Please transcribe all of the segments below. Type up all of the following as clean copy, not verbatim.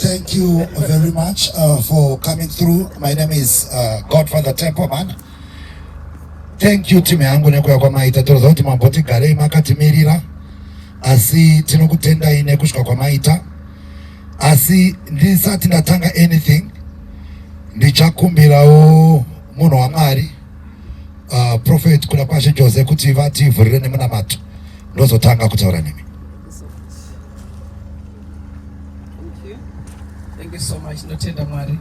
Thank you very much for coming through. My name is Godfather Templeman. Thank you timu yangu nekuya kwa maita toroza kuti mamboti gare makatimirira asi tinokutenda ine kusvika kwa maita asi ndisati ndatanga anything ndichakumbirawo munhu waMwari Prophet kuna Kwashe Jose kuti vativhurire nemunamato ndozotanga kutaura nemi. Thank you so much. Notenda Mwari.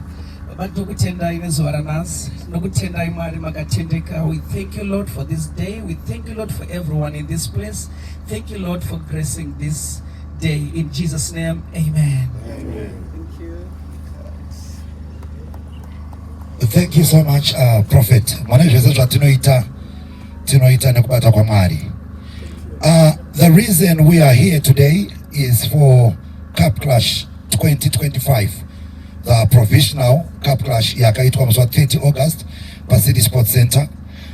Abantu kutenda inezuva ranhasi. Nokutenda Mwari makatendeka. We thank you Lord for this day. We thank you Lord for everyone in this place. Thank you Lord for gracing this day. In Jesus' name, amen. Amen. Thank you. Thank you so much, Prophet. The reason we are here today is for Cup Clash 2025, the provisional Cup Clash yakaitwa mswa 30 August Pasidi Sports Center.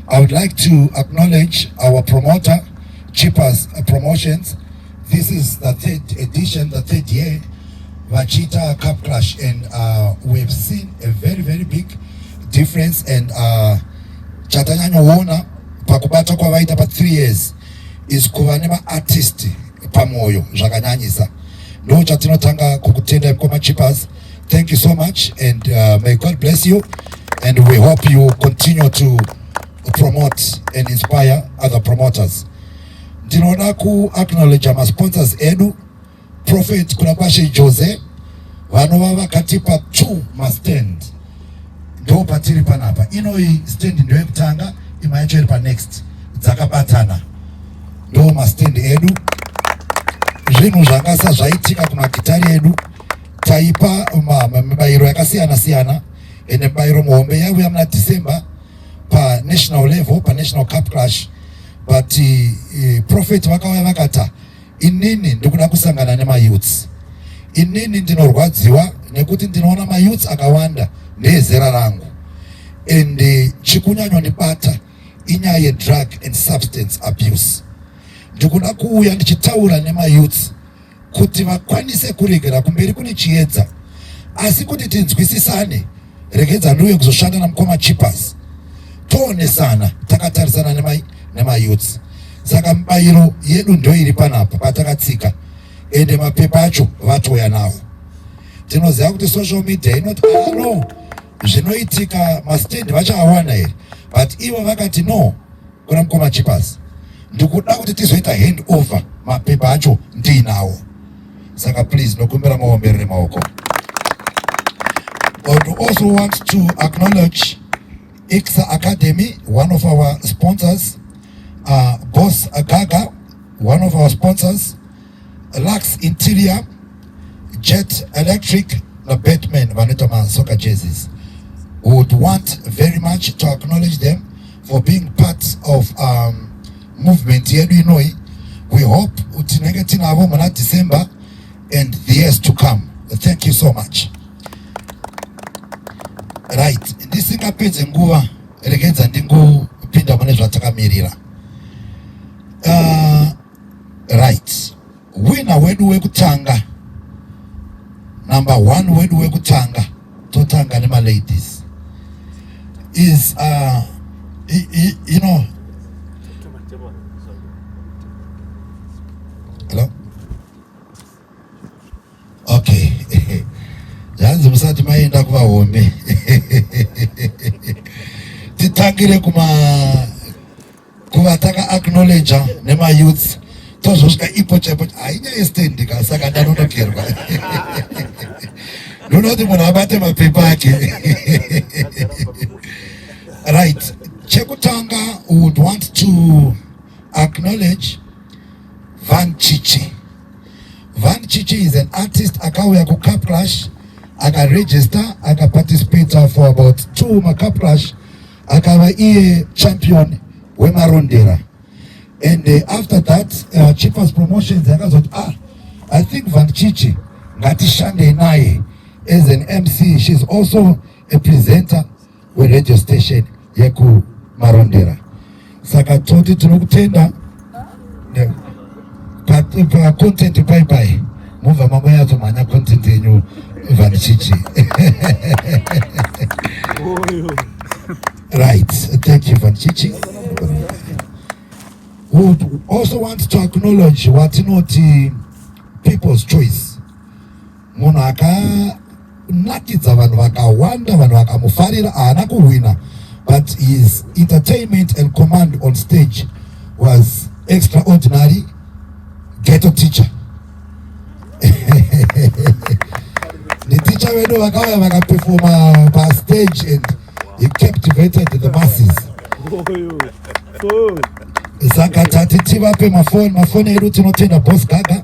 I would like to acknowledge our promoter, Chippers Promotions. This is the third edition, the third year, Vachita Cup Clash, and we've seen a very big difference. And chatanyanyo wona pakubata kwa vaita pa 3 years is kuvanema artist pamoyo zvakanyanyisa. No chatinotanga kukutenda kwa Chippers. Thank you so much, and may God bless you, and we hope you continue to promote and inspire other promoters. Ndinoda ku acknowledge our sponsors edu, Prophet kuna Kwashe Jose, vanova vakatipa 2 mastand. Ndo patiri panapa. Ino hii stand ndio yekutanga, imayacho iri pa next. Dzakabatana. Ndo mastand edu. Zvinhu zvakasa zvaitika kuna gitari edu. Taipa mabairo yakasiyana ene bairo muhombe yauya muna December pa national level, pa national cup clash, but Prophet vakauya vakata inini ndikuda kusangana nema youths, inini ndinorwadziwa nekuti ndinoona ma youths akawanda nezera rangu, and chikunyanywa nibata inyaya ye drug and substance abuse. Ndikuda kuuya ndichitaura nema youths kuti vakwanise kuregera kumberi kune chiedza, asi kuti tinzwisisane, regedza ndiuye kuzoshanda namukoma Chippers, toonesana takatarisana nema youths. Saka mbairo yedu ndio iri panapa patakatsika, ende mapepa acho vatoya nawo. Tinoziva kuti social media inoti no zvinoitika mastand vachawana here, but ivo vakati no kuna mukoma Chippers ndikuda kuti tizoita hand over mapepa acho ndinawo. Saka please nokumbira maomberere maoko. I would also want to acknowledge ICSA Academy, one of our sponsors, Boss Gaga, one of our sponsors, Lux Interior, Jet Electric, the Batman, Vanitama soccer jerseys. We would want very much to acknowledge them for being part of movement here. We hope utinengetina avo muna December and the years to come. Thank you so much. Right, ndisingapedze nguva regedza ndingopinda mune zvatakamirira. Right, winner wedu wekutanga, number 1 wedu wekutanga, totanga nema ladies, is you know, hello? Okay. Janzi musati maenda kuva home. Titangire kuvataka acknowledge nema youths. Tozosvika ipo chaipo ainya estendi kasaka ndanonokerwa. Nunoti munhu abate mapepa ake. Right. Chekutanga would want to acknowledge Van Chichi. Van Chichi is an artist akauya ku Cup Clash, aka register, aka participate for about 2 Cup Clash, akava iye champion wemarondera. And after that, Chippers Promotions yakazoti I think Van Chichi ngatishande naye as an MC. She's also a presenter with radio station yeku marondera. Saka toti tinokutenda pa content bye muva mamwe yazo manya content yenyu Van Van Chichi. Right, thank you Van Chichi. We would also want to acknowledge what people's choice. Munhu akanakidza vanhu vakawanda, vanhu vakamufarira, haana kuwina, but his entertainment and command on stage was extraordinary. Ghetto Teacher. The teacher wedu vakauya vakaperforma pa stage and he captivated the masses. Saka tati tivape mafoni edu tinotenda Boss Gaga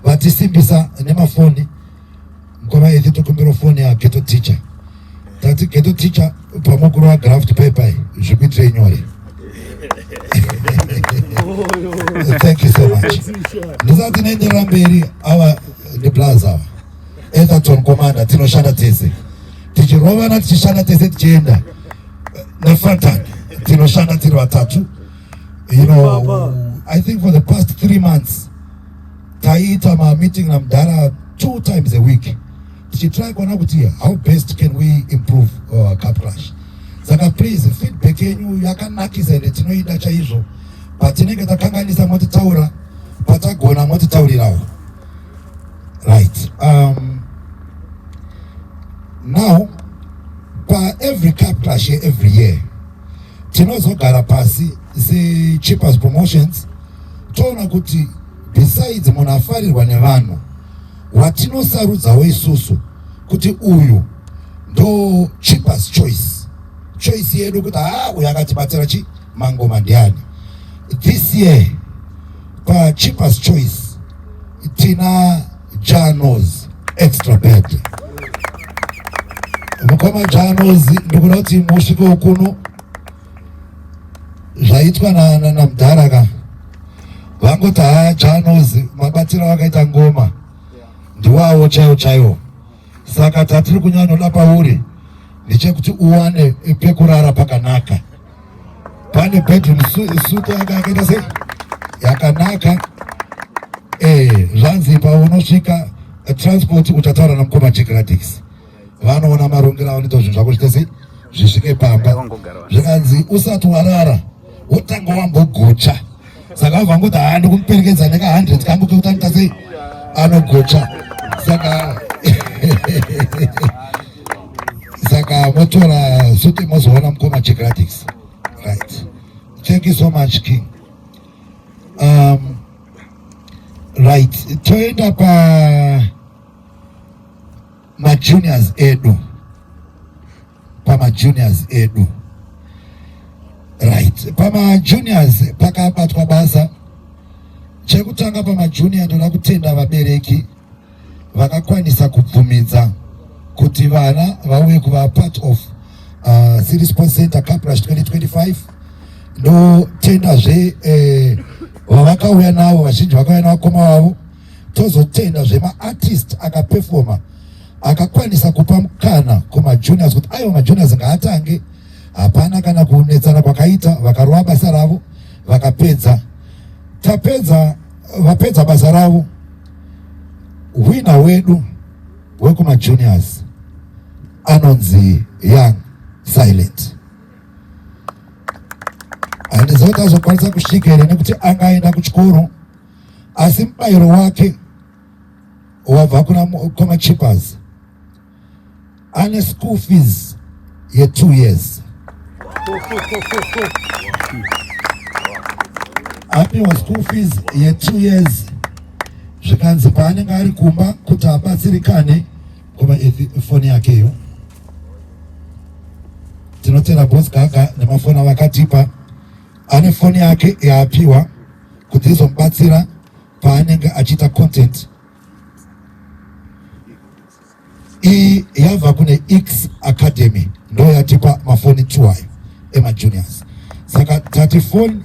vatisimbisa nemafoni. Mkoma yethi tokumbira foni ya Ghetto Teacher. Tati Ghetto Teacher pamukuru wa graft paper zvikuitire nyore. Thank you so much. Ndisati nendera mberi awa the plaza. Ethaton Commander tinoshanda tese. Tichirovana tichishanda tese tichienda. Nefatan tinoshanda tiri vatatu. You know, I think for the past 3 months taita ma meeting na Mdara 2 times a week. Tichitry kuona kuti how best can we improve Cup Clash. Saka please feedback yenyu yakanakisa ende tinoida chaizvo. Patinenge takanganisa motitaura patagona motitaurirawo. Right. Now, by every Cup Clash every year, tinozogara pasi se Cheapers Promotions toona kuti besides munhu afarirwa nevanhu watinosarudzawo isusu kuti uyu ndo Cheapers choice yedu kuti uyu akatibatsira chi mangoma ndiani. This year pa Cheapers choice tina Janos extra bed. Mukoma Janos ndikuda kuti musvike ukuno zvaitwa na Mdara ka vangoti Janos mabatiro vakaita ngoma ndiwawo chaiwo. Saka tatiri kunyanoda pauri ndechekuti uwane pekurara pakanaka. Pane bedroom suite yakaita sei yakanaka. Zvanzi paunosvika transport uchataura namukoma Chigradix. Vanoona marongero awo ndizvo zvako zvitese zvisvike pamba. Zvikanzi usati warara wotanga wambogocha. Saka vangoti ndikumuperekedza neka 100 kangu kekuti anoita sei anogocha. Saka motora suite mozoona mukoma Chigradix. Right. Thank you so much, King. Right. Toenda pa juniors edu. Right. Pa juniors pakabatwa basa. Chekutanga pa junior ndoda kutenda vabereki vakakwanisa kubvumidza kuti vana vauye kuva part of City Sports Center Cup Clash 2025. No tenda zve vavakauya navo vazhinji vakauya navakoma vavo. Tozotenda zve maartist akaperforma akakwanisa kupa mukana kumajuniors kuti aiwa majuniors ngaatange. Hapana kana kunetsana kwakaita, vakarova basa ravo vakapedza. Vapedza basa ravo. Winner wedu wekumajuniors anonzi Young Silent. Handizoti azokwanisa kusvika here nekuti angaenda kuchikoro, asi mubayiro wake wabva kuna Cheapers. Ane school fees ye 2 years. Apiwa school fees ye 2 years. Zvikanzi paanenge ari kumba kuti abatsirikane kuva foni yakeyo. Tinotenda Boss Gaga nemafoni avakatipa. Ane foni yake yaapiwa kuti izomubatsira paanenge achiita content. Iyi yabva kune X Academy ndo yatipa mafoni 2 emajuniors. Saka tati phone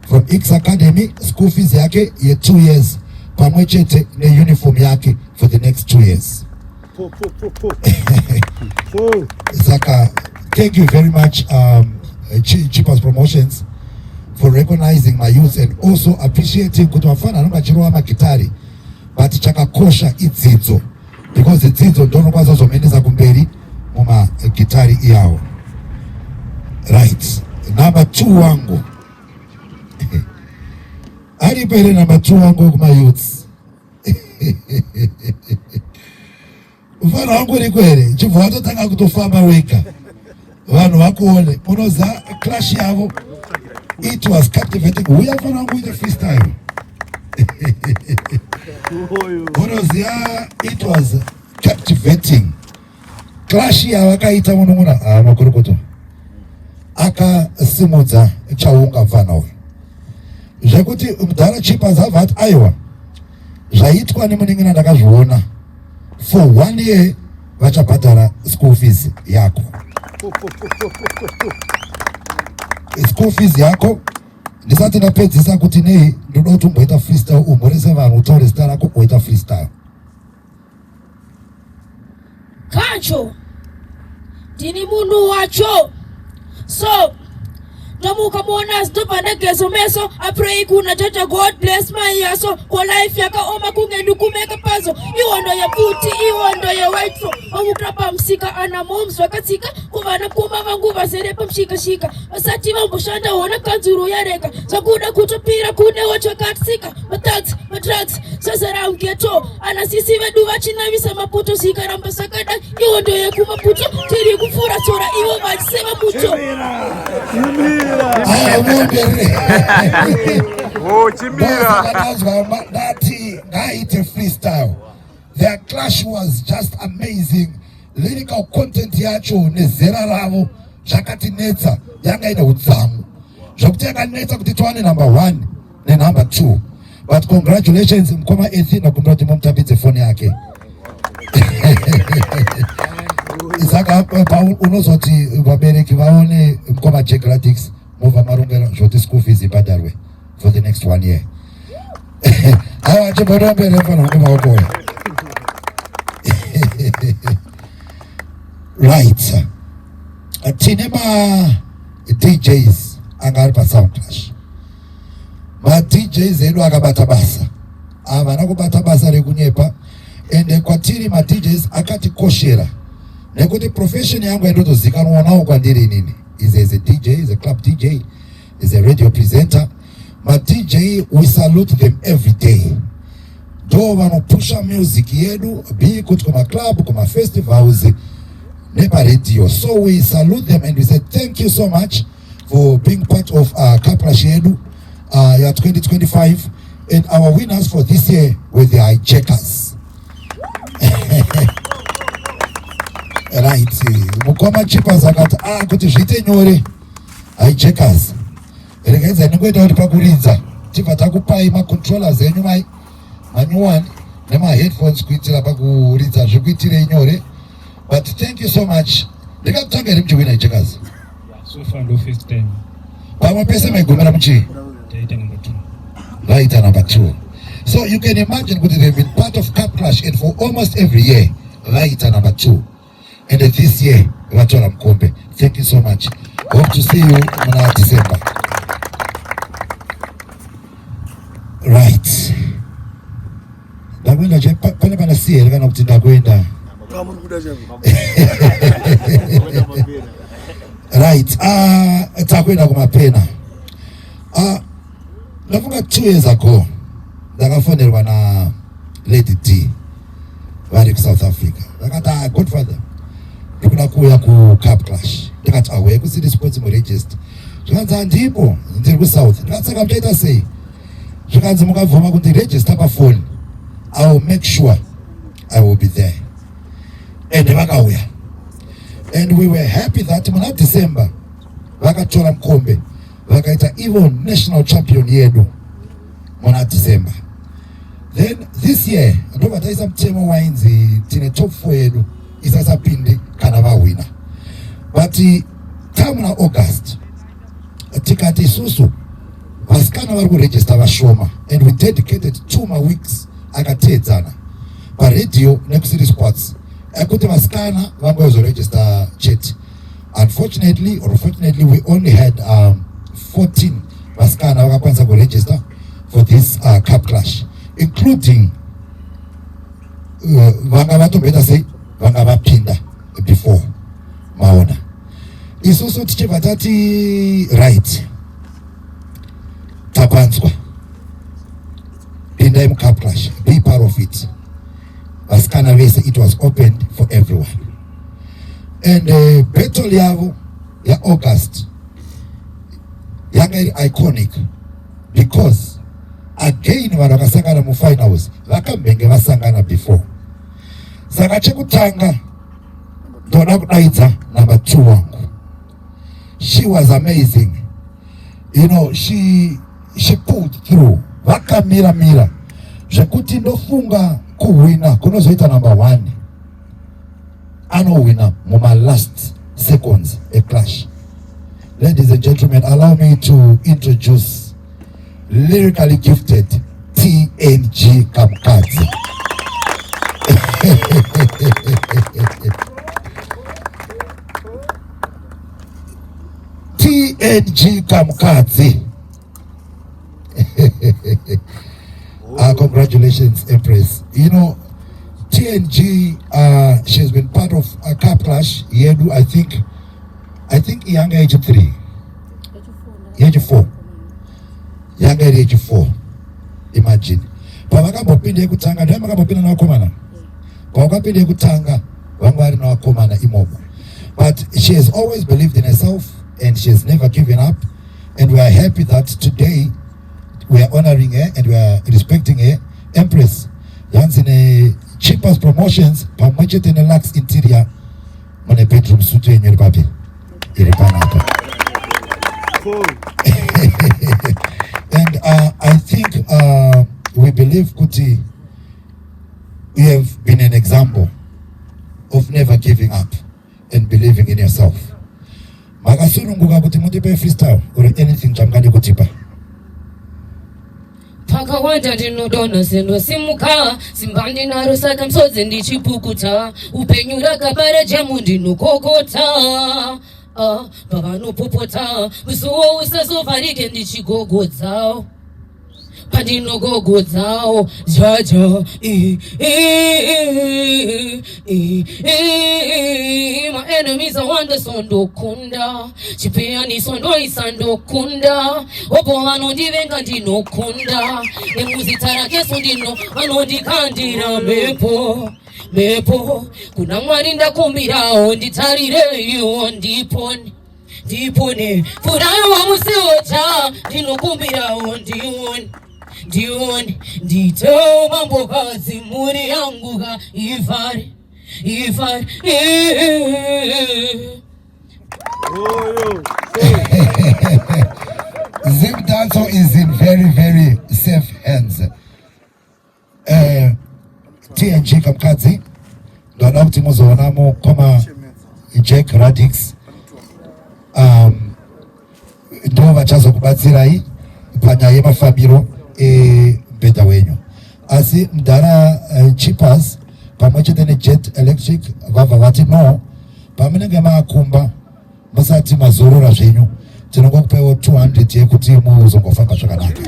from X Academy, school fees yake ye 2 years pamwe chete ne uniform yake for the next 2 years. Saka, thank you very much Cheapers Promotions for recognizing my youth and also appreciating kuti vafana anonga achirowa magitari but chakakosha idzidzo because dzidzo ndonokwanisa zomenesa kumberi muma gitari iyawo. Right, number 2 wangu ari pere number 2 wangu kuma youths. Ufana wangu ni kwere chibva watotanga kutofamba weka vanhu vakuone unoza clash yavo. It was captivating. We are going with the freestyle. It was captivating. Clash yavakaita munun'una makurukuto akasimudza chaunga mfana uyu zvekuti mudhara chipas abva ati aiwa zvaitwa nemuning'ina ndakazviona for 1 year vachabhadhara school fees yako. School fees yako ndisati ndapedzisa kuti nei ndoda kuti umboita freestyle umhorese vanhu utaure zita rako uita freestyle. Kacho ndini munhu wacho so Namuka mona stopa negezo meso. I pray kuna chacha God bless my yaso. Kwa life yaka oma kungendu kumeka pazo. Iwondo ya puti, iwondo ya white fro. Omukrapa msika ana moms wakatika. Kuvana kuma vanguva serepa mshika shika. Asati mambo shanda wana kanzuru ya reka. Sakuda kutopira kune wacho katsika. Matax, matrax, sasara mketo. Anasisi veduva china visa maputo sika ramba sakada. Iwondo ya kumaputo. Tiri kufura sora iwo vajisema mucho. Oh, Chimira. That freestyle. Their clash was just amazing. Lyrical content yacho nezera ravo zvakati netsa yanga ine udzamu zvokuti yakanetsa kuti tiwane number 1 ne number 2. But congratulations mkoma Ethina kumira kuti mumutambidze foni yake. Saka unozoti vabereki vaone mkoma Jegradix mova marongero zvoti school fees ibhadharwe for the next 1 year. Hawa chibodambere fana ngoma wako. Right. Tinema DJs angari pa Sound Clash. Ma DJs edu akabata basa. Avana kubata basa rekunyepa. Ende kwatiri ma DJs akati koshera. Nekuti profession yangu endotozikanwa nawo kwandiri nini. Is a DJ, is a club DJ, is a radio presenter. Ma DJ, we salute them every day. Do vano pusha music yedu, be kuti kuma club, kuma festivals, nepa radio. So we salute them and we say thank you so much for being part of Cup Clash yedu, year 2025. And our winners for this year were the hijackers. Right, mukoma chipa zakati kuti zvite nyore hijackers rekeza ningoita kuti pakuridza tibva takupai macontrollers enyu manyuwani nema headphones kuitira pakuridza zvikuitire nyore. But thank you so much. Ndikatanga iri muchiwina hijackers so far no first time pamwe pese maigomera muchi taita number 2 vaita number 2. So you can imagine kuti they've been part of Cup Clash and for almost every year vaita number 2. And this year, Vatora Mkombe. Thank you so much. Hope to see you in December. Right. Dagwenda je pale bana sie lekana kuti dagwenda. Right. Takwenda kumapena. Nafunga 2 years ago. Ndakafonerwa na Lady D. Vari ku South Africa. Ndakati Godfather. Ndikuda kuya ku Cup Clash. Ndikati away ku City Sports mu register. Zvikanzi ndipo ndiri ku South. Ndikatsaka mutaita sei. Zvikanzi mukabvuma kuti register pa phone. I will make sure I will be there. And vakauya. And we were happy that muna December vakatora Mkombe. Vakaita even national champion yedu muna December. Then this year ndova taisa mtemo wainzi tine top 4 yedu isasapinde kana vawina. But tamuna August tikati isusu vasikana vari kuregister vashoma and we dedicated 2 more weeks akateedzana paradio neku Sports ekuti vasikana vangozoregister chete. Unfortunately or fortunately we only had 14 vasikana vakakwanisa kuregister for this Cup Clash, including vanga vatobeta sei vanga vapinda before maona isusu tichibva tati right tapanzwa pindai mucup clash, be part of it. Vasikana vese, it was opened for everyone. And battle yavo ya August yanga iconic because again vanhu vakasangana mufinals vakambenge vasangana before. Saka chekutanga ndoda kudaidza number 2 wangu. She was amazing. You know, she pulled through. Vakamira zvekuti ndofunga kuwina kunozoita number 1 anowina muma last seconds a clash. Ladies and gentlemen, allow me to introduce lyrically gifted TNG Kamkadzi. TNG Kamkadzi. Congratulations, Empress. You know, TNG, she has been part of a cup clash. Yedu, I think younger age 3. Age 4. Younger age 4. Imagine. Pavakambopinde kutanga, ndio vakambopinda na wakomana. Pavakambopinde kutanga, vangwari na wakomana imobo. But she has always believed in herself and she has never given up. And we are happy that today we are honoring her and we are respecting her. Empress, once in a cheapest promotions, pamwechete in a Lux interior, on a bedroom suit in your papi. And I think we believe Kuti, you have been an example of never giving up and believing in yourself. Magasurunguka kuti mutipe freestyle or anything chamkani kutipa. Pakawanda ndinodona sendo simuka simbandi naro saka msodze ndichipukuta upenyu rakabara jamu ndinokokota pavanopopota usuwo usazovharike ndichigogodzao pandinogogodzao jaja my enemies are wonder sondokunda chipeyaniso ndoisa ndokunda opo vanondivenga ndinokunda emuzita rakeso ndino anondikandira mepo kuna Mwari ndakumbirawo nditarireyo ndipone furayo wamusiota ndinokumbirawo ndione nditeo mambokazi muri yangu ka ifare Zim Danso is in very safe hands. TNG Kamkadzi ndona kuti muzoonamo koma Jack Radix ndo vachazokubatsirai panyaya yemafambiro ebhedha wenyu. Asi mudhara Chippers pamwechete neJet Electric vabva vati no, pamunenge maakumba musati mazorora zvenyu tinongokupewo 200 yekuti muzongofamba zvakanaka.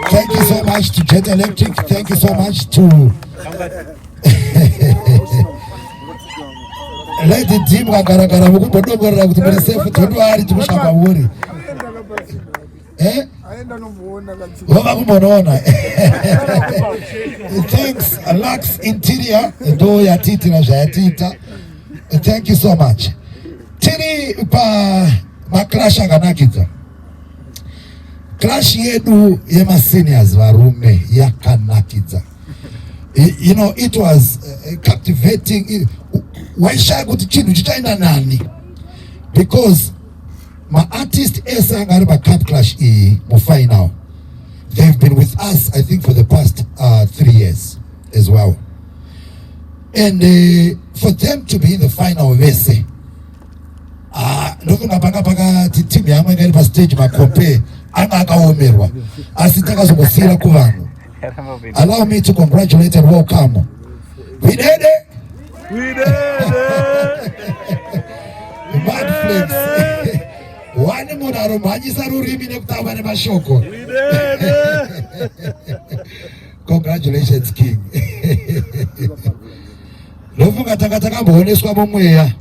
Thank you so much to Jet Electric. Thank you so much to let the team kagaragara mukubodongorera kuti muri safe tondwari tikushamba uri Vova kumbonoona. Thanks Lux Interior ndo yatitira zvayatita. Thank you so much. Tiri pa maclash akanakidza. Clash yedu yema seniors varume yakanakidza. You know, it was captivating. Waisha kuti chinhu chichaenda nani, because my artist esanga ari pa cup clash mu final, they've been with us I think for the past 3 years as well, and for them to be in the final vese ndofunga pakati team yamwe ngari pa stage makompe anga akaomerwa asi takazongosira kuvanhu. Allow me to congratulate and welcome. We did it. Mad Flames. Wani munhu manyisa rurimi nekutamba nemashoko. Congratulations King. Lofunga takambooneswa mumweya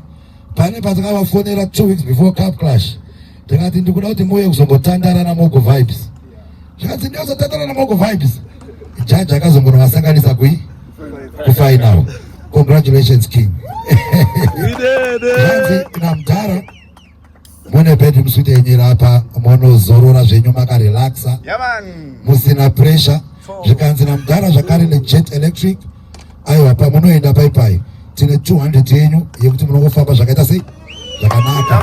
pane patakavafonera 2 weeks before Cup Clash. Tikati ndikuda kuti muye kuzombotandara na Mogo Vibes. Tikati ndio zotandara na Mogo Vibes. Jaji akazongovasanganisa kufinal. Congratulations King. Janzi na Mdara mune bedroom suite yenyera hapa monozorora zvenyu makarelaxa musina pressure. Zvikanzi na Mdara zvakare neJet Electric. Aiwa pamunoenda paipai tine 200 yenyu yekuti munongofamba zvakaita sei zvakanaka.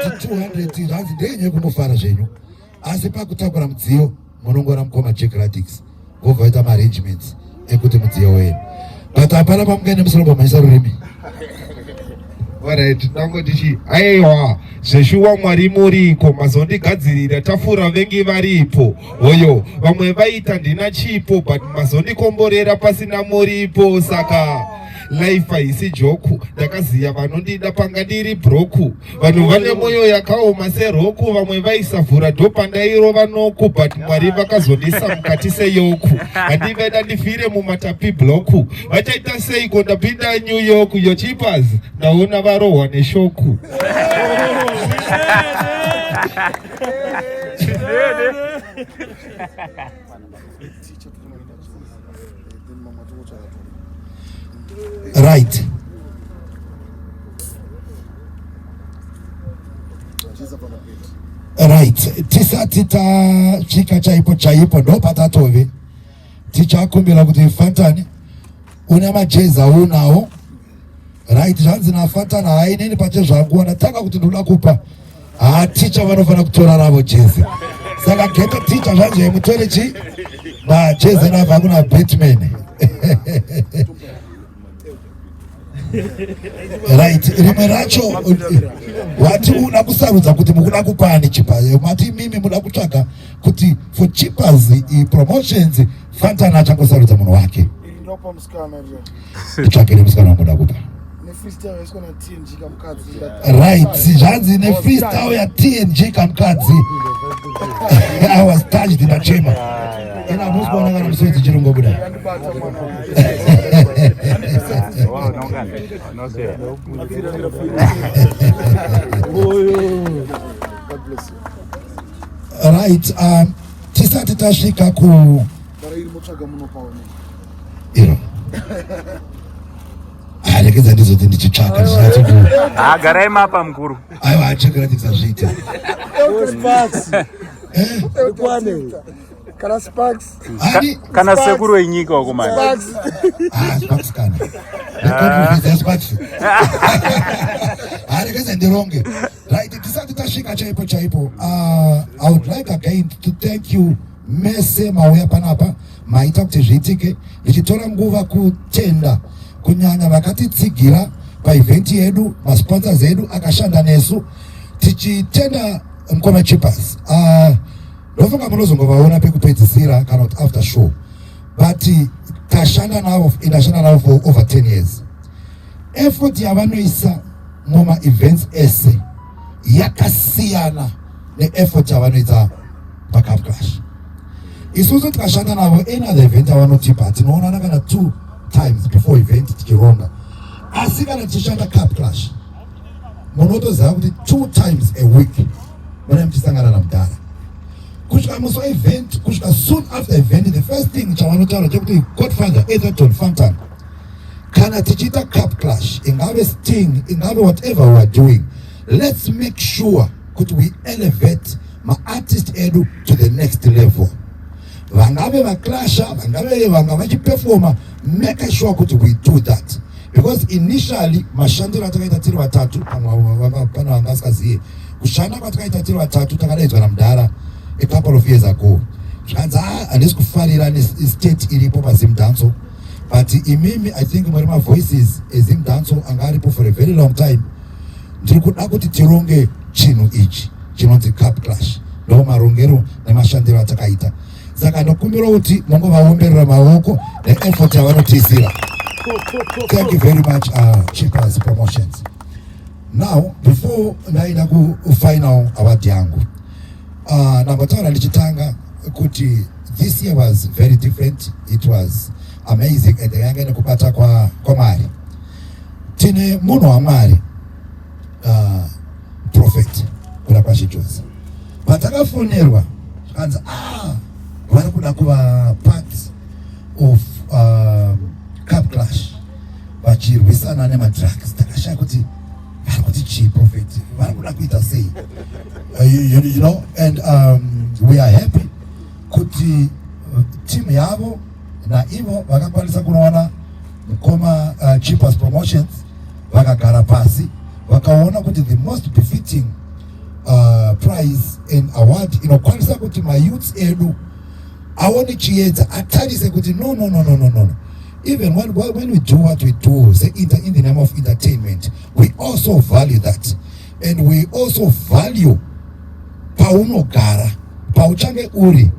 But 200 zvanzi ndenye kunofara zvenyu, asi pakutakura mudziyo munongora mukoma Jack Radix vobvaita maarrangements ekuti mudziyo wenyu. But hapana pamungaine musoro pamanyisa rurimi. Alright, nango ndichi aiwa zveshuwa Mwari muriko mazondigadzirira tafura vengi varipo oyo vamwe vaita ndina chipo but mazondikomborera pasina muripo saka life haisi joku ndakaziya vanondida panga ndiri broku vanhu vane moyo yakaoma seroku vamwe vaisavhura dhopa ndairova noku but Mwari vakazondisa mukati seyoku handiveda ndifire mumatapi bloku vachaita seiko ndapinda New York yochipas ndaona varohwa neshoku. Right. Right. Tisati tasvika chaipo ndo patatove tichakumbira kuti Fantani une majezi aunawo. Right, zvanzi naFantani haineni pache zvangu wanataka kuti ndoda kupa ticha vanofana kutora ravo jezi. Saka geto ticha zvanzi mutore chi majezi nava hakuna Batman. Right, rimwe racho wati una kusarudza kuti mukuda kupani chipa mati mimi muda kutsvaga kuti for chippers promotions Fantani achangosarudza munhu wake. Tsvakire musikana wamuda kupa. Right, zvanzi ne freestyle ya TNG kamukadzi. I was touched in a chamber. Ina musikuona kana musodzi chirungo buda. Right, tisati tasvika ku arekeza ndizoti ndichitsvaka garai mapa mukuru. Aiwa achikuratidza zviita kana sekuru wenyika wakomani Sparks kana Sparks arekeza ndironge. Right, tisati tasvika chaipo I would like again to thank you mese mauya panapa maita kuti zviitike ndichitora nguva kutenda kunyanya vakatitsigira paevent yedu masponsors edu akashanda nesu tichitenda Mkoma Chippers. Ndofunga munozongovaona pekupedzisira kana kuti after show, but tashanda navo for over 10 years. Effort yavanoisa muma events ese yakasiyana neeffort yavanoita paCup Clash. Isusu tikashanda navo another event yavanotipa tinoonana kana 2 times before event tichironga, asi kana tichishanda Cup Clash munotoziva kuti 2 times a week mune muchisangana naMudhara. Kusvika musi event, kusvika soon after event, the first thing chavanotaura chekuti Godfather Etherton Fantani kana tichiita Cup Clash ingave Sting ingave whatever we are doing, let's make sure kuti we elevate ma-artist edu to the next level. Vangave vaclasha, vangave vanga vachiperforma, make sure kuti we do that, because initially mashandiro atakaita tiri vatatu pano vangasingazive kushanda kwatakaita tiri vatatu takadaidzwa naMudhara a couple of years ago. Zvanzi handisi kufarira state iripo paZim Danso, but imimi I think muri voices eZim Danso anga aripo for a very long time. Ndiri kuda kuti tironge chinhu ichi chinonzi Cup Clash, ndo marongero nemashandiro atakaita. Saka ndokumbira kuti mungovaomberera maoko neeffort yavanotisira. Thank you very much, Chippers Promotions. Now, before ndaenda ku final award yangu, nambotaura ndichitanga kuti this year was very different. It was amazing. And yangene kupata kwa mari. Tine muno wa mari prophet Kulakwashe Jose. Batakafonerwa kanza vari kuda kuva part of Cup Clash vachirwisana nemadrugs. Takashaya kuti vari kuti chi prophet vari kuda kuita sei, you know, and we are happy kuti team yavo na ivo vakakwanisa kunoona Mukoma Cheapers Promotions vakagara pasi vakaona kuti the most befitting prize and award inokwanisa kuti mayouths edu aone chiedza atarise kuti no. Even when we do what we do, say in the name of entertainment, we also value that, and we also value paunogara pauchange uri,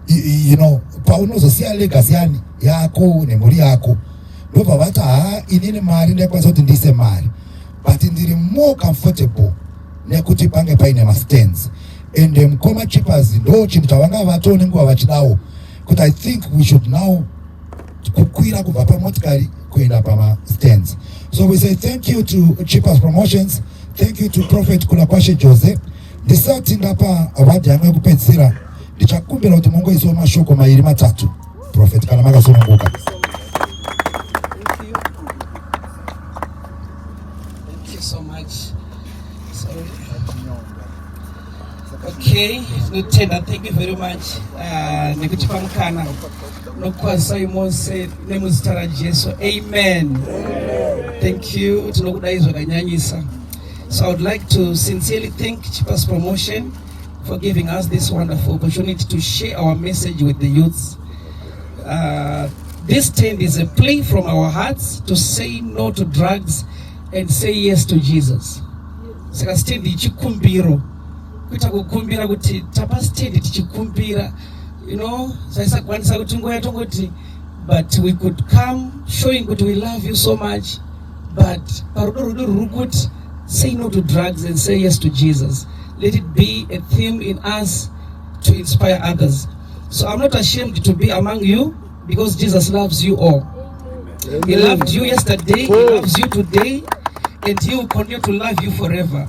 you know, paunozosiya legacy yani yako nemhuri yako ndobva vati inini mari ndakwanisa kuti ndise mari, but ndiri more comfortable nekuti pange paine mastands. And Mukoma Cheapers ndo chinhu chavanga vatone nguva vachidawo kuti I think we should now kukwira kubva pamotikari kuenda pamastands. So we say thank you to Cheapers Promotions, thank you to Prophet Kulakwashe Jose. Ndisati ndapa award yangu yekupedzisira ndichakumbira kuti mungoisawo mashoko mairi matatu Prophet kana makasununguka. Thank you so much. Sorry. Okay, Lieutenant, thank you very much. Nekutipa mukana nokwasa imose nemuzita ra Jesu. Amen. Thank you. Tinokudai zvakanyanyisa. So I would like to sincerely thank Cheapers Promotion for giving us this wonderful opportunity to share our message with the youths. This tent is a plea from our hearts to say no to drugs and say yes to Jesus. Saka stand ichikumbiro kuita kukumbira kuti tapa stand tichikumbira, you know, saisa kwanisa kuti ngoya tongoti, but we could come showing that we love you so much, but parudo rukuti say no to drugs and say yes to Jesus. Let it be a theme in us to inspire others. So I'm not ashamed to be among you because Jesus loves you all. He loved you yesterday, He loves you today, and He will continue to love you forever.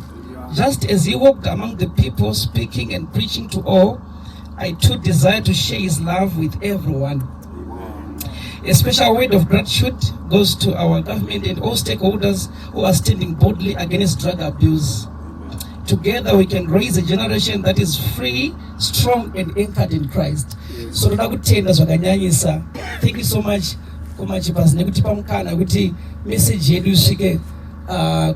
Just as He walked among the people speaking and preaching to all, I too desire to share His love with everyone. A special word of gratitude goes to our government and all stakeholders who are standing boldly against drug abuse. Together we can raise a generation that is free, strong and anchored in Christ. So ndakutenda zvakanyanyisa. Thank you so much Mukoma Cheapers nekutipa mukana kuti message yedu isvike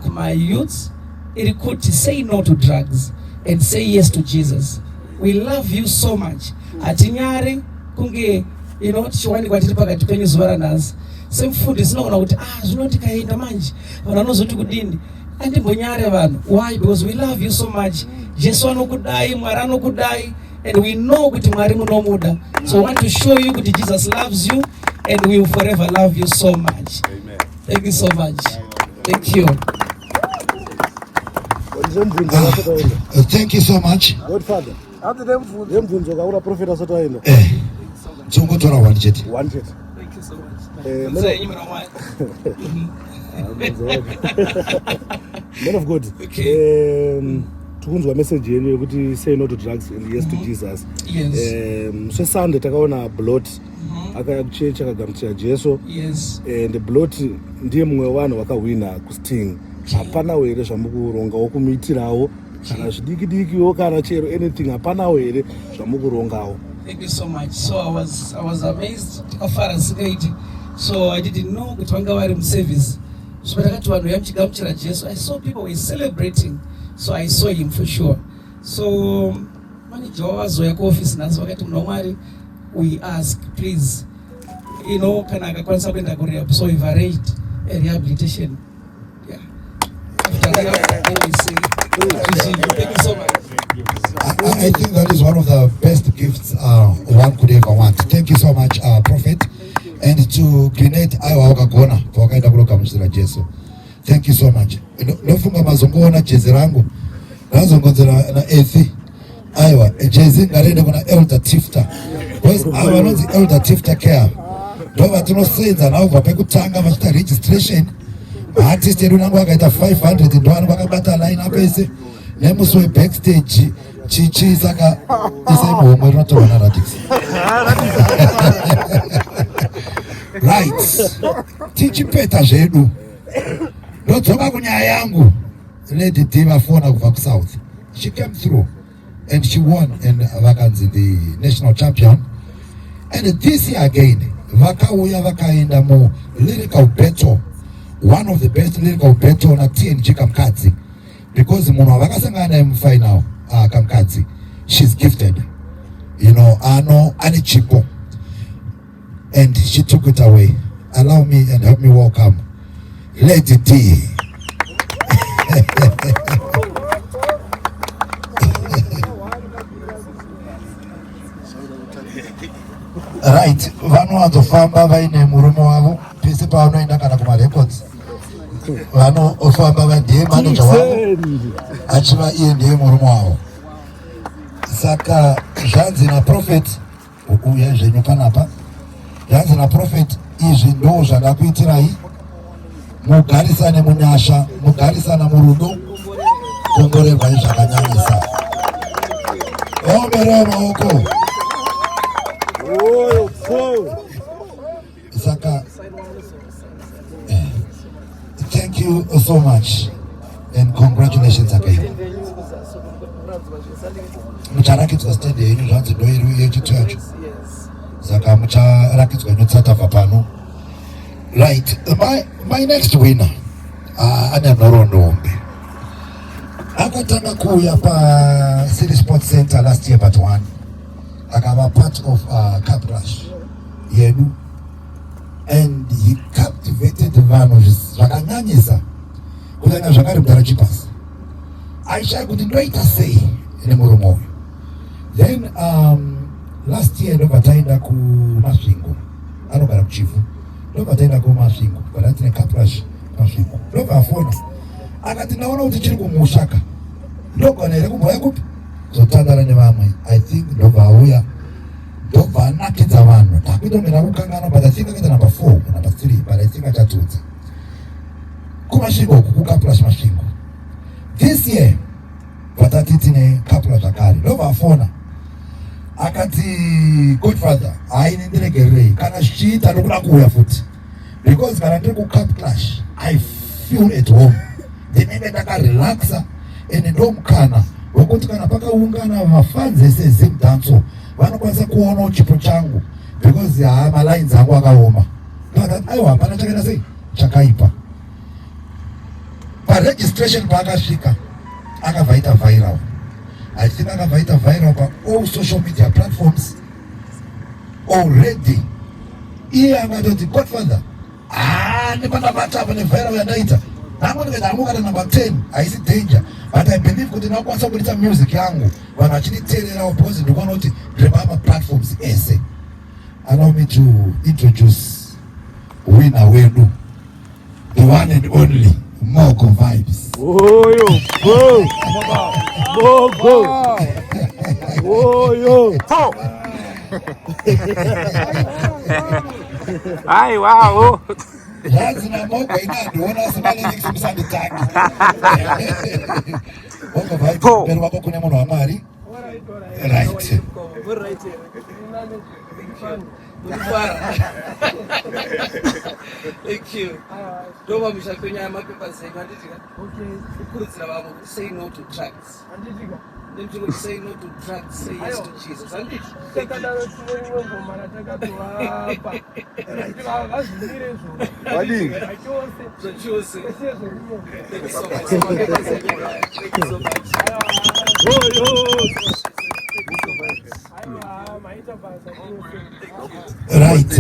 kuma youths iri kuti say no to drugs and say yes to Jesus. We love you so much. Atinyare kunge, you know, tichiwanikwa tiri pakati penyu zuva ranhasi semufundisi sinoona kuti zvino tikaenda manje vanhu vanozoti kudini andimbonyare vanhu. Why? Because we love you so much. Jesu anokudai, Mwari anokudai, and we know kuti Mwari munomuda. So I want to show you that Jesus loves you and we will forever love you so much. Amen. Thank you so much. Thank you. Thank you so much. Godfather. Yemvunzo kaura prophet asati aina. Tsongotora one jet. One jet. Thank you so much. Man of God. Okay. Tukunzwa message yenu yokuti say no to drugs and yes to Jesus. Yes. So Sunday takaona Blot akaya kuchecha akagamtira Jesu. Yes. And Blot ndiye mumwe wanhu wakawina kusting. Hapana here zvamukuronga wokumitirawo kana zvidikidikiwo kana chero anything hapana here zvamukurongawo. Thank you so much. So I was amazed as so I didn't know kuti vanga vari muservice. So pakati vanhu vachigamuchira Jesu, I saw people were celebrating. So I saw him for sure. So manager wazoya kuoffice nhasi vakati muna Mwari, we ask please, you know, kana akakwanisa kuenda kurehab, so we've arranged a rehabilitation. Yeah. After rehab, we say thank you so much. I think that is one of the best gifts one could ever want. Thank you so much, Prophet. And to Grenade Aiwa Wakagona for wakaenda kulogamuchira Jesu. Thank you so much. Nofunga mazongoona jezi rangu nazongonzera na ethi Aiwa, Jay-Z ngarende kuna Elder Tifta. Because ava nonzi Elder Tifta Care. Ndo vatinosenza navo vapekutanga vachita registration. Artist edu nangu akaita 500 ndo vanhu vakabata line apa ese. Nemusi we backstage chichi saka isai muhomwe rinotorwa naRadix. Right. Tichipeta zvedu. Ndodzoka kunyaya yangu. Lady D vafona kubva kuSouth. She came through and she won and vakanzi the national champion. And this year again, vakauya vakaenda mu lyrical battle, one of the best lyrical battle na TNG Kamkadzi, because munhu vakasangana naye mufinal Kamkadzi, she's gifted, you know, ane chipo, and she took it away. Allow me and help me welcome Lady D. Right, vanhu vanzofamba vaine murume wavo pese pavanoenda kana kumarecords. Vanofamba ndiye manager wavo achiva iye ndiye murume wavo. Saka zvanzi naProphet, uya zvenyu panapa, zvanzi naProphet, izvi ndo zvadakuitirai, mugarisane munyasha, mugarisana murudo, komborerwai zvakanyanyisa. Omberewo maoko. Saka, thank you so much and congratulations again. Mucharakidzwa stand yenyu zvanzi ndo iri yechitu yacho. Saka mucharakidzwa inotsata pano. Right, my next winner ane nhoroondo. Akatanga kuuya paCity Sports Center last year but one. Akava part of Cup Clash yedu, and he captivated vanhu zvakanyanyisa kunyanya zvakare Mudhara Chipas aishaya kuti ndoita sei nemurume uyu. Then last year ndobva taenda kuMasvingo, anogara kuChivu, ndobva taenda kuMasvingo kana tine Cup Clash Masvingo, ndobva afona akati ndaona kuti chiri kumushaka ndogona here kumbouya kupi zotandara nevamwe. I think ndobva auya ndobva anakidza vanhu. Ndakuitomera kukangana but I think akaita number 4 or number 3 but I think achatudza kuMasvingo uku kuCup Clash Masvingo. This year patati tine Cup Clash zvakare ndobva afona akati Godfather haini ndiregererei kana zvichiita ndokuda kuuya futi because kana ndiri kuCup Clash I feel at home, ndinenge ndakarelaxa and ndomukana wekuti kana pakaungana mafans ese Zim Danso vanokwanisa kuona chipo changu because malines angu akaoma. Aiwa hapana chakaita sei chakaipa. Paregistration paakasvika akabvaita viral. I think akabvaita viral pa all social media platforms already. Iye akatoti Godfather nepanabata apa neviral yandaita nangu ndikaita hangu kana number 10 haisi danger, but I believe kuti ndakwanisa kuita music yangu vanhu vachinditeererawo because ndikuona kuti ndiri platforms ese. Allow me to introduce winner wedu, the one and only Mogo Vibes. Oyo, go, go, oyo, ai wow. Zvanzi naMogo inandiona semane ndikusimusanditaki. Mogo Vibes mberi wako kune munhu waMwari. Right. Thank you. Don't want me to say I'm happy for saying say no to drugs. Then to say no to drugs, say yes to Jesus. And right.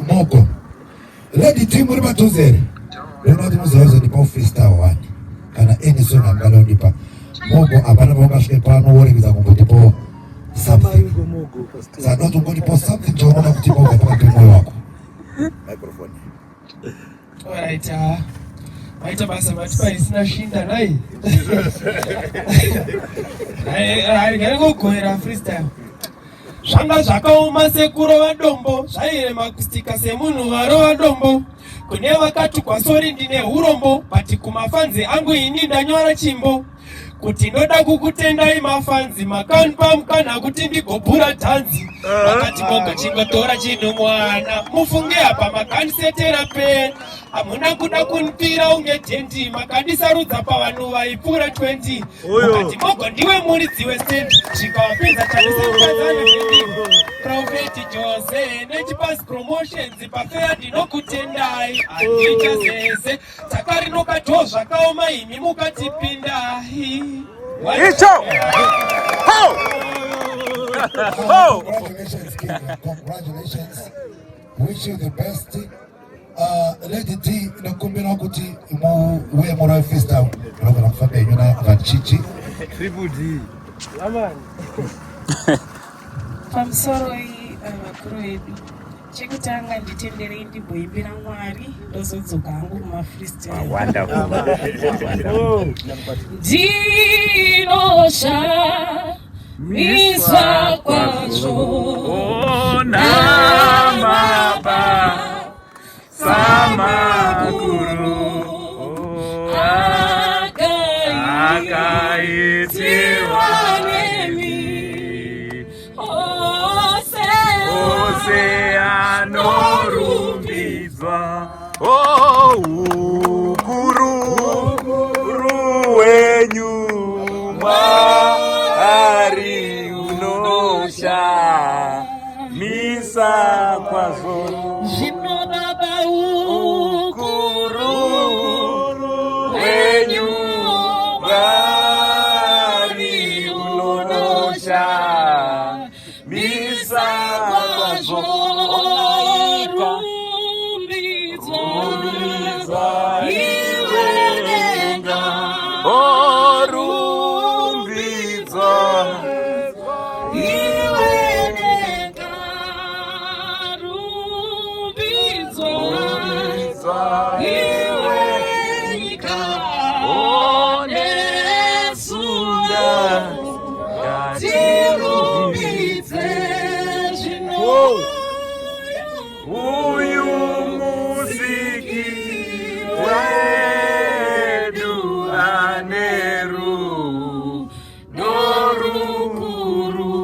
Mogo. Lady team muri matuzere. Lona tinozoza ndipa freestyle one. Kana any song angalo ndipa. Mogo apana vangasvike pano woregedza kungotipo something. Saka tongodipo something chaona kuti Mogo pakati mwoyo wako. Microphone. all right, Maita basa matipa isina shinda nai. Gari kugoera freestyle. Zvanga zvakaoma sekurova dombo, zvairema kustika semunhu varova dombo. Kune vakatukwa sori ndine urombo, bati kumafanzi angu ini ndanyora chimbo. Kuti ndoda kukutendai mafanzi, makanpa mukana kuti ndigobhura dhanzi. Makati moga chingotora chinhu mwana, mufunge apa makandisetera pe. Hamuna kuda kunipira unge tendi, makandisarudza pavanhu vaipfuura 20. Makati moga ndiwe muridzi westand, chikawapedza chanisembadzane vendi. Profeti Jose nechipasi promotions pafeya ndinokutendai. Andicha zese, takarinoka to zvakaoma imi mukatipindai. Icho! Ho! Ho! Congratulations, King. Congratulations. Wish you the best. Lady T, nakumbira kuti muwe mura freestyle. Unogona kufamba inyona vachichi. Triple D. Pamusoro vakuru vedu chekutanga nditenderei ndimboimbira Mwari ndozodzoka hangu kumafreestyle. Wonderful. Ndinoshamisa kwazvo Namaba Samakuru Akaitiwa nemi Ose anorumbidzwa ukuru wenyu Mwari unosha misa kwazvo zvino baba ukuru wenyu Mwari unosha misa kwazvo rumbidzwa iwe denga rumbidzwa iwe denga rumbidzwa iwe nyika onesunda tirumbidze zvino uyu musiki wedu aneru norukuru.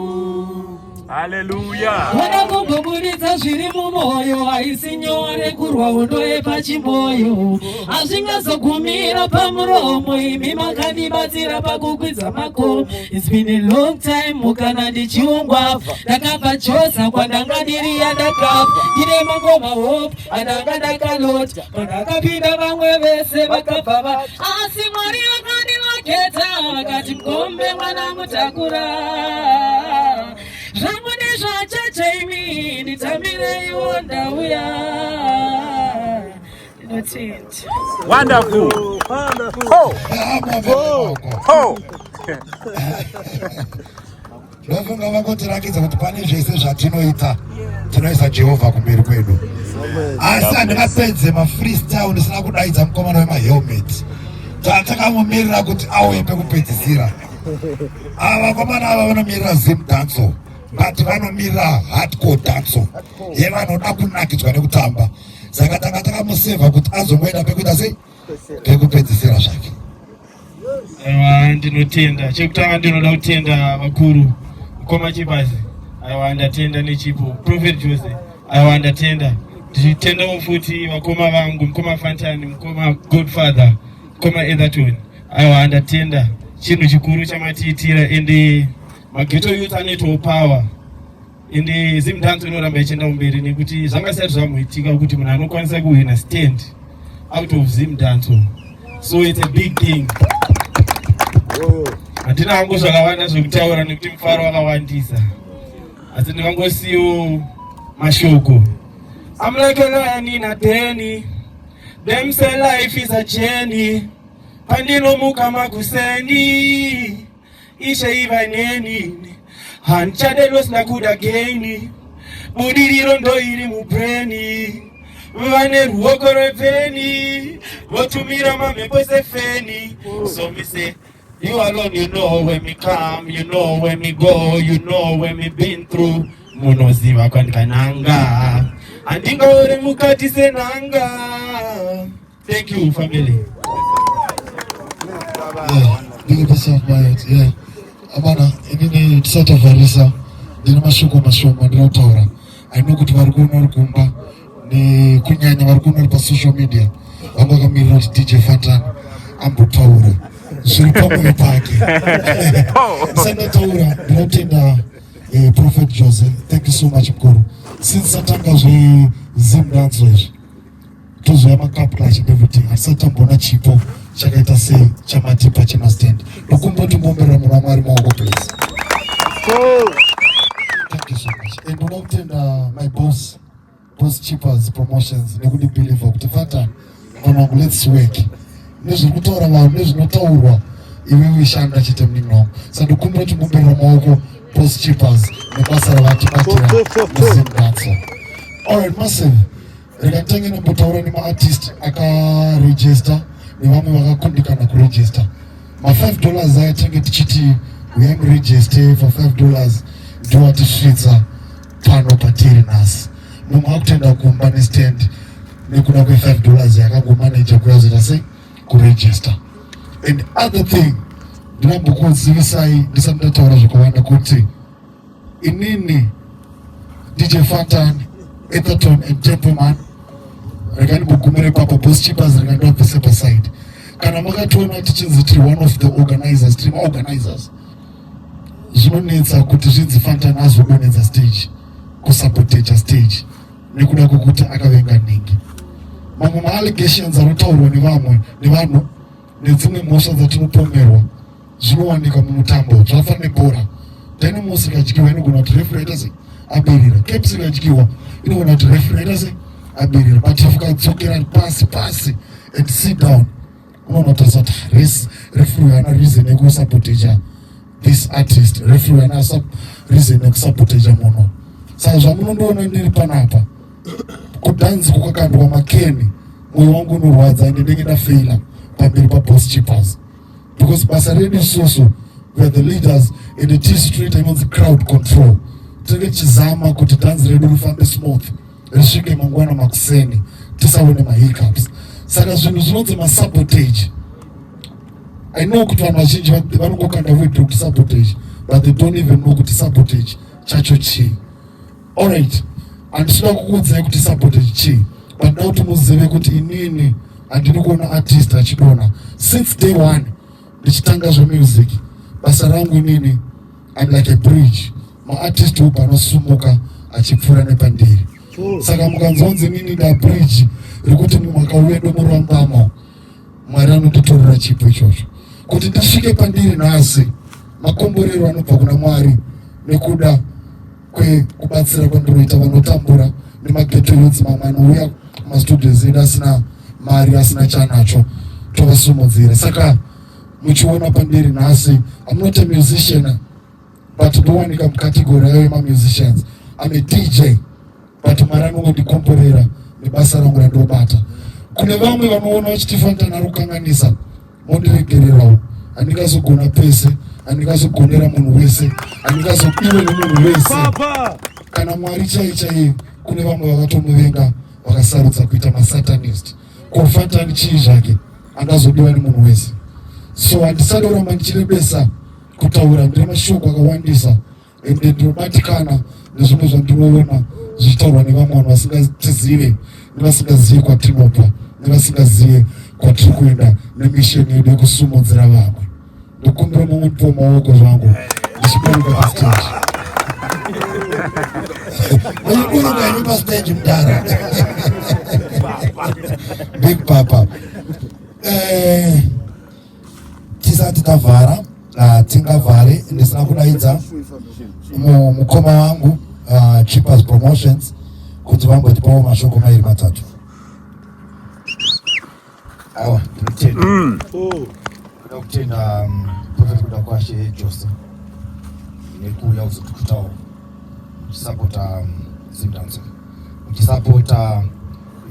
Haleluya. Wada kumboburitsa zviri mumwoyo haisi nyore kurwa hondo yepachimoyo hazvingazogumira pamuromo imi makandibatsira pakukwidza makomo. It's been a long time mukana ndichiungwavha ndakabva Josa kwandanga ndiri yandakabva ndine mangoma hope andanga ndakalota pandakapinda vamwe vese vakabva asi Mwari akandivaketa akati mgombe mwana mutakura zvangu nezvachacha imi nditamireiwo ndauya ndinotenda. Wonderful. Ho. Ho. Ndofunga vangotirakidza kuti pane zvese zvatinoita tinoisa Jehovha kumberi kwedu. Asi handingapedze mafreestyle ndisina kudaidza mukomana wemahelmet tatakamumira kuti auye pekupedzisira. Ava vakomana ava vanomirira zim dance, but vanomira hardcore dance yevanoda kunakidzwa nekutamba. Saka tanga takamusevha kuti azomboenda pekuita sei pekupedzisira zvake. Aiwa, ndinotenda. Chekutanga ndinoda kutenda vakuru. Mukoma Chipazi, aiwa ndatenda nechipo. Prophet Jose, aiwa ndatenda. Ndichitenda futi vakoma vangu, mukoma Fantani, mukoma Godfather, mukoma Etherton. Aiwa ndatenda. Chinhu chikuru chamatiitira ende mageto youth aneto power. Ende zimdance inoramba ichienda kumberi nekuti zvangasati zvamuitika kuti munhu anokwanisa kuwina stand out of zimdance. So it's a big thing. Handina hangu zvakawanda zvokutaura nekuti mufaro wakawandisa. Asi ndingangosiyo mashoko. I'm like a lion in a penny. Them say life is a journey. Pandinomuka makuseni. Ishe iva neni. Hanchadelo snakuda geni. Budiriro ndo iri mubreni. vane ruoko rwepfeni votumira mamhepo sefeni. So me say, you alone, you know where me come, you know where me go, you know where me been through. Munoziva kwandikananga andingaore mukati senanga. Thank you, family. Big up yourself, Mayet. Yeah. Amana, inini tisata varisa ndina mashoko mashoma ndinotaura. I know kuti vari kuona uri kumba ni kunyanya vari kuona uri pasocial media vamwe vakamirira kuti DJ Fantan ambotaura zviri pamwoyo pake. Sandataura ndinotenda Prophet Jose. Thank you so much mkuru. Since satanga zvezim dance izvi tozoya macup clash and everything, hatisatambona chipo chakaita sei chamatipa chemastand. Ndokumboti muomberera munhu waMwari maoko please. Thank you so much. And ndoda kutenda my boss Chippers Promotions nekuti believe kuti Fantan mwana wangu let's work. Nezviri kutaura vanhu nezvinotaurwa iwe uishanda chete munin'omo. Saka ndokumboti muomberera maoko boss Chippers nebasa ravatibatira muZim Dance. Alright, massive. Rega tange nembotaura nemaartist akaregister nevamwe vakakundikana kuregister. Ma$5 aya tange tichiti uyai muregister for $5 ndiwo atisvitsa pano patiri nhasi. Mumwe akutenda kumba nestand nekuda kwe$5 yakangomaneja kuyazoita sei kuregister. And other thing ndinambokuzivisai ndisati ndataura zvakawanda kuti inini DJ Fantan, Etherton and Templeman rekani mbogumire papa boss Chippers rekani ndabvise paside. Kana makationa tichinzi tiri one of the organizers, tiri ma-organizers, zvinonetsa kuti zvinzi Fantan azodonedza stage, kusaboteja stage nekuda kwokuti akavenga ningi. Mamwe ma-allegations anotaurwa nevanhu nedzimwe mhosva dzatinopomerwa zvinowanika mumutambo zvakafanana nebhora. Dynamos ikadyiwa inogona kuti referee sei aberira, Caps ikadyiwa inogona kuti referee sei aberira, but if ukadzokera pasi and sit down unoona kuti zati referee hana reason yekusaboteja this artist, referee hana reason yekusaboteja munhu. Saka zvamunondoona ndiri panapa kudhanzi kwakakandwa makeni, mwoyo wangu unorwadza ende ndenge ndafeila pamberi paboss Chippers because basa redu isusu we are the leaders in the T Street inonzi crowd control. Tinenge tichizama kuti dhanzi redu rifambe smooth, risvike mangwana makuseni, tisaone mahiccups. Saka zvinhu zvinonzi masabotage. I know kuti vanhu vazhinji vanongokanda wedu kuti sabotage, but they don't even know kuti sabotage chacho chii. Alright, handisida kukuudzai kuti sabotage chii, but ndoda kuti muzive kuti inini handini kuona artist achidona. Since day one ndichitanga zvemusic, basa rangu inini I'm like a bridge. Ma-artist upa anosumuka achipfuura nepandiri. Saka mukanzonzi inini da bridge rekuti munhu akauya ndomurambamo, Mwari anonditorera chipo ichocho kuti ndisvike pandiri nhasi. Makomborero anobva kuna Mwari nekuda kwekubatsira kwandinoita vanotambura nemageto youths mamwe anouya kumastudios edu asina mari, asina chanacho, tovasimudzire. Saka muchiona pandiri nhasi, I'm not a musician but ndowanika mukategori yayo yema-musicians. I'm a DJ but Mwari anongondikomborera nebasa rangu randobata. Kune vamwe vanoona vachiti Fantan ari kukanganisa, mondiregererawo. Handingazogona pese, handingazogonera munhu wese, handingazodiwe nemunhu wese. Kana Mwari chaiye kune vamwe vakatomuvenga vakasarudza kuita masatanist. Ko Fantan chii zvake angazodiwa nemunhu wese. So handisada kuramba ndichirebesa kutaura, ndine mashoko akawandisa ende ndinobatikana nezvimwe zvandinoona zvichitaurwa nevamwe vanhu vasingatizive nevasingazive kwatinobva nevasingazive kwatiri kuenda nemisheni yedu yekusumudzira vamwe. Ndokumbira mumwe ndipo maoko zvangu ndichiburuka pastage. Uchiburuka ini pastage mudara. Big Papa. Tisati tavhara, tingavhare, ndisina kudaidza mukoma wangu Chippers Promotions kuti vambotipawo mashoko mairi matatu. Awa, ndinotenda. Kuda kutenda Prophet kuda kwashe Jose nekuuya kuzotikuitawo muchisapota Zim Dance, muchisapota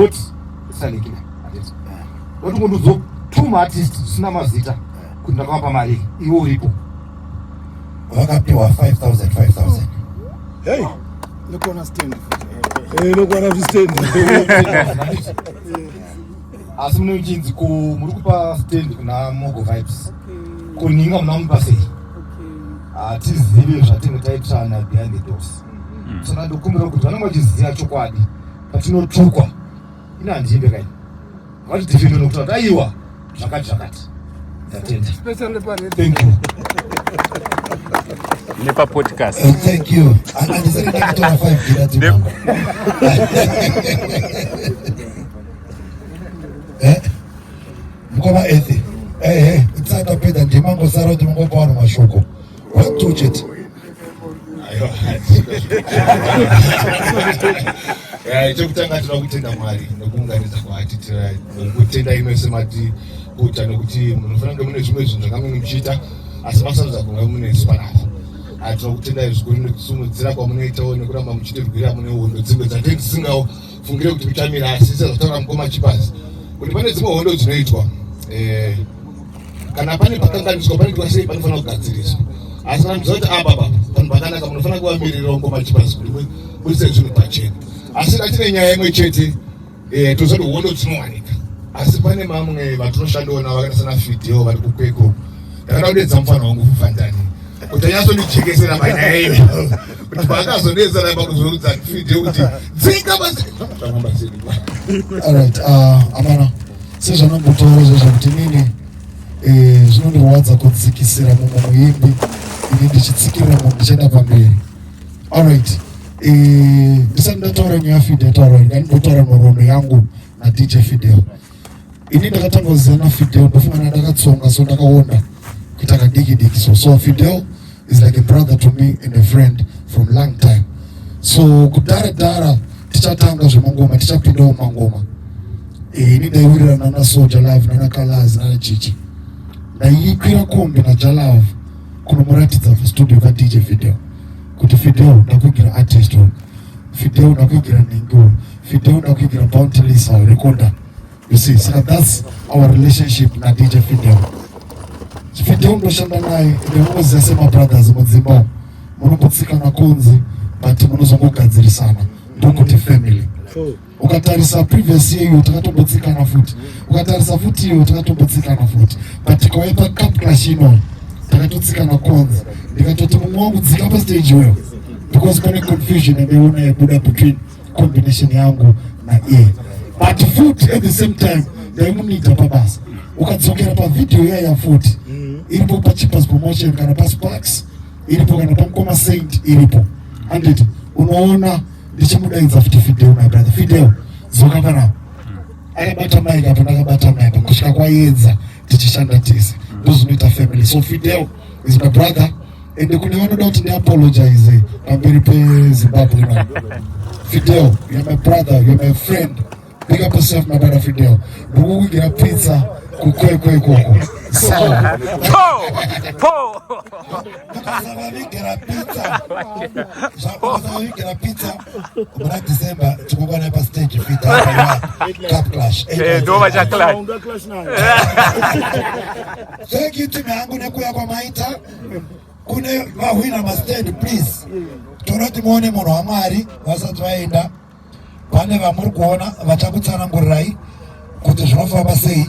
not Salekile artist. What you want to do? Two artists sina mazita kuti ndakawapa mari iwo uripo Wakapiwa 5,000. Hey, look on a stand. Hey, look on a stand. asi munochinzi muri kupa stand kuna Mogo Vibes kuninga munamupa sei hatizivi zvatinge taitana behind the doors saka ndokumbira kuti vanenge vachiziva chokwadi patinotukwa ina handiyembe kai vatidefendo nokuti aiwa zvakati ndatenda. Thank you. Nepa podcast. Thank you. Andisini kutoa 5 bila timango. Mkoma ethi. Tsaka peda timango saro timango kwa wana mashoko. What touch it? Chokutanga tinokutenda Mwari nokuunganidza kwaatitira nokutenda inosemati kuita nokuti munofanira kunge mune zvimwe zvinhu zvakange muchiita asi masanodza kunge mune zipanapo. Tinokutenda izvi nekusumudzira kwamunoitawo nekuramba muchitirwira mune hondo dzimwe dzatenge tisingafungire kuti muchamira asi sezvataura Mukoma Chipazi kuti pane dzimwe hondo dzinoitwa kana pane pakanganiswa panoitwa sei panofanira kugadziriswa asi kana muziva kuti apa panhu pakanaka munofanira kuvamirirawo Mukoma Chipazi kuti muise zvinhu pachena. asi tine nyaya imwe chete tozoti hondo dzinowanika, asi pane mamwe vatinoshandawo navo vakaita sana Fideo vari kukweko. Ndakada kudedza mufana wangu Fufandani kuti anyasondijekesera panyaya iyo kuti vakazodedzana pakuzorudza Fideo kuti dzika basi. Alright, Amana, sezvanombotaura zvekuti nini zvinondirwadza kudzikisira mumwe muimbi ini ndichitsikirira munhu ndichienda pamberi. Alright, ndisati ndataura nyaya Fideo taura ndandotaura nhoroondo yangu naDJ Fideo. Ini ndakatanga kuziva naFideo ndofunga ndakatsonga so ndakaona kuita kadiki so Fideo is like a brother to me and a friend from long time. So kudhara tichatanga zvemangoma, tichapindawo mangoma. Ini ndaiwirirana naSoja Live nanaKalazi nanaChichi. Ndaikwira kombi naJalove kunomuratidza studio kaDJ Fideo kuti Fideo ndakuigira artist, Fideo ndakuigira Ningo, Fideo ndakuigira Bounty Lisa recorder. You see, so that's our relationship na DJ Fideo. Fideo ndoshanda naye ndemuzi asema brothers mudzimba munombotsika kunzi but munozongogadzirisana ndokuti family. Ukatarisa previous year iyo takatombotsika futi, ukatarisa futi iyo takatombotsika futi, but tikauya paCup Clash ino takatotsika kunzi ndikatoti mumwe wangu dzika pa stage wewe because pane confusion yameona yabuda between combination yangu na iye, but futi at the same time ndaimunita pabasa. Ukadzokera pavideo ya futi iripo paChipas Promotion kana paSparks iripo kana paMkoma Saint iripo anditi unoona ndichimudaidza futi Fideo my brother. Fideo zoka pana akabata mic apa ndakabata mic kusvika kwaedza tichishanda tese ndozvinoita family. So Fideo is my brother and kune vanoda kuti ndiapologize pamberi peZimbabwe ino. Fideo, you're my brother, you're my friend. Big up yourself my brother Fideo. Ndikukuigira pizza kukwekwe ikoko sawa. Mukazavavigira pizza muna December tikungana pastage fita Cup Clash ndova chaclash. Thank you team yangu nekuya kwa Maita. Kune vahwina mastand please tonoti muone munhu waMwari vasati vaenda pane vamuri kuona vachakutsanangurirai kuti zvinofamba sei.